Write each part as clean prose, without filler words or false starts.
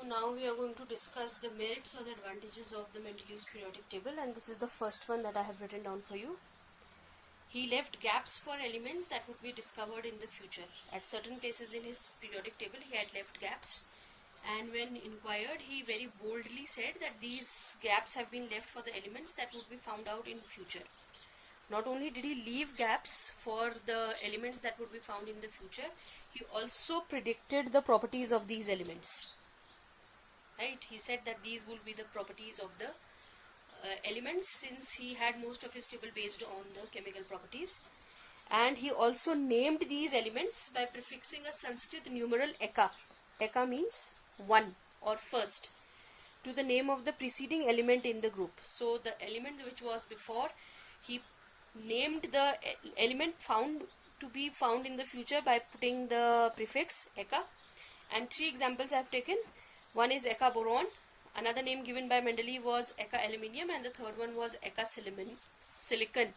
now we are going to discuss the merits or the advantages of the Mendeleev's periodic table, and this is the first one that I have written down for you. He left gaps for elements that would be discovered in the future. At certain places in his periodic table he had left gaps, and when inquired he very boldly said that these gaps have been left for the elements that would be found out in future. Not only did he leave gaps for the elements that would be found in the future, he also predicted the properties of these elements. Right? He said that these will be the properties of the elements, since he had most of his table based on the chemical properties. And he also named these elements by prefixing a Sanskrit numeral eka. Eka means one or first, to the name of the preceding element in the group. So the element which was before, he named the element found to be found in the future by putting the prefix eka. And three examples I have taken. One is eka boron, another name given by Mendeleev was eka aluminium, and the third one was eka silicon.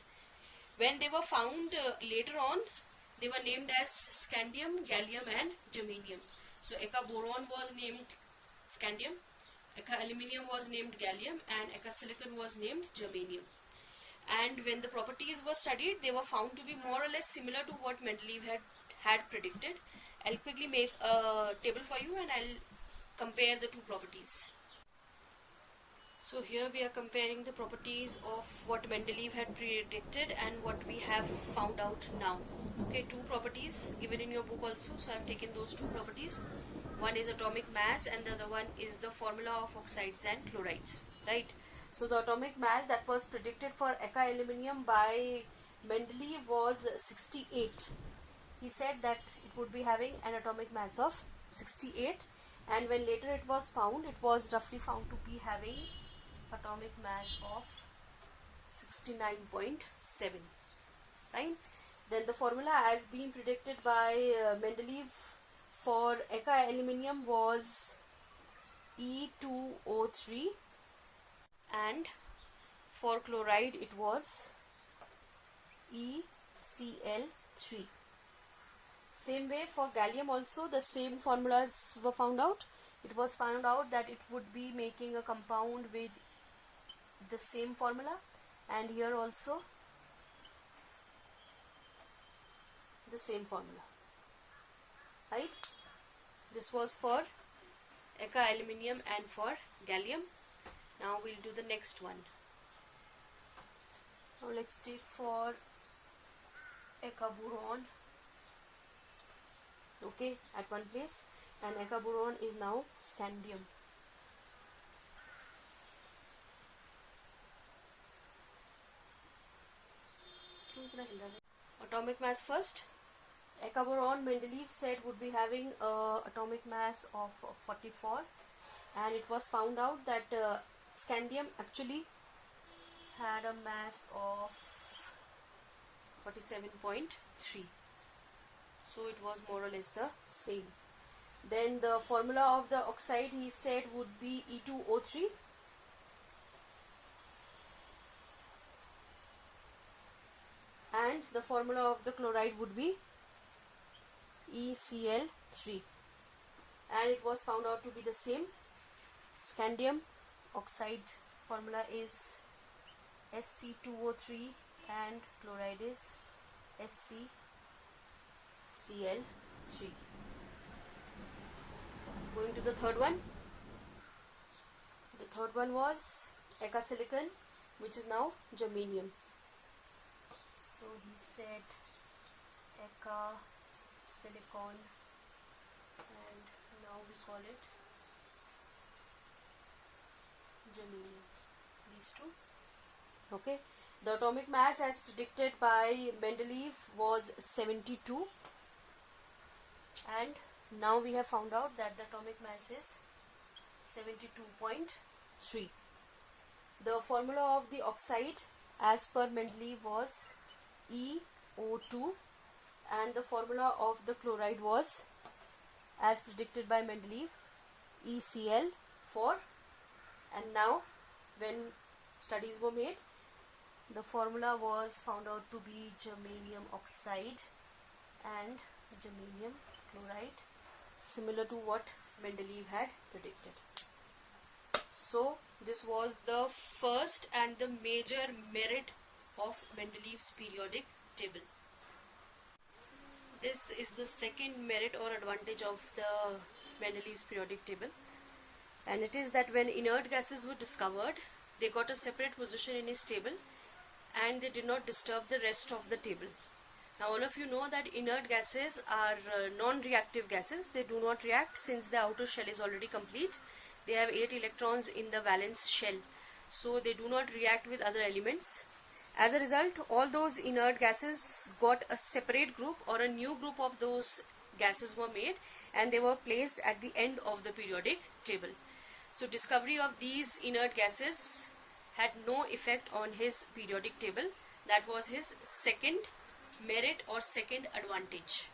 When they were found later on, they were named as scandium, gallium and germanium. So eka boron was named scandium, eka aluminium was named gallium, and eka silicon was named germanium. And when the properties were studied, they were found to be more or less similar to what Mendeleev had predicted. I'll quickly make a table for you and I'll compare the two properties. So here we are comparing the properties of what Mendeleev had predicted and what we have found out now. Okay, two properties given in your book also, so I have taken those two properties. One is atomic mass and the other one is the formula of oxides and chlorides, right? So the atomic mass that was predicted for eka aluminium by Mendeleev was 68. He said that it would be having an atomic mass of 68, and when later it was found, it was roughly found to be having atomic mass of 69.7. Right? Then the formula as being predicted by Mendeleev for eka aluminium was E2O3, and for chloride it was ECl3. Same way for gallium also the same formulas were found out. It was found out that it would be making a compound with the same formula, and here also the same formula. Right? This was for eka aluminium and for gallium. Now we'll do the next one. Now let's take for eka boron. Okay, at one place, and eka boron is now scandium. Atomic mass first. Eka boron, Mendeleev said, would be having atomic mass of 44, and it was found out that scandium actually had a mass of 47.3. So it was more or less the same. Then the formula of the oxide, he said, would be E2O3, and the formula of the chloride would be ECl3, and it was found out to be the same. Scandium oxide formula is SC2O3 and chloride is SCCl3. Going to the third one. The third one was eka silicon, which is now germanium. So he said eka silicon, and now we call it germanium. These two. Okay. The atomic mass as predicted by Mendeleev was 72, and now we have found out that the atomic mass is 72.3. The formula of the oxide as per Mendeleev was EO2, and the formula of the chloride was, as predicted by Mendeleev, ECl4. And now when studies were made, the formula was found out to be germanium oxide and germanium chloride, similar to what Mendeleev had predicted. So this was the first and the major merit of Mendeleev's periodic table. This is the second merit or advantage of the Mendeleev's periodic table, and it is that when inert gases were discovered, they got a separate position in his table and they did not disturb the rest of the table. Now all of you know that inert gases are non-reactive gases. They do not react since the outer shell is already complete. They have 8 electrons in the valence shell, so they do not react with other elements. As a result, all those inert gases got a separate group, or a new group of those gases were made, and they were placed at the end of the periodic table. So discovery of these inert gases had no effect on his periodic table. That was his second merit or second advantage.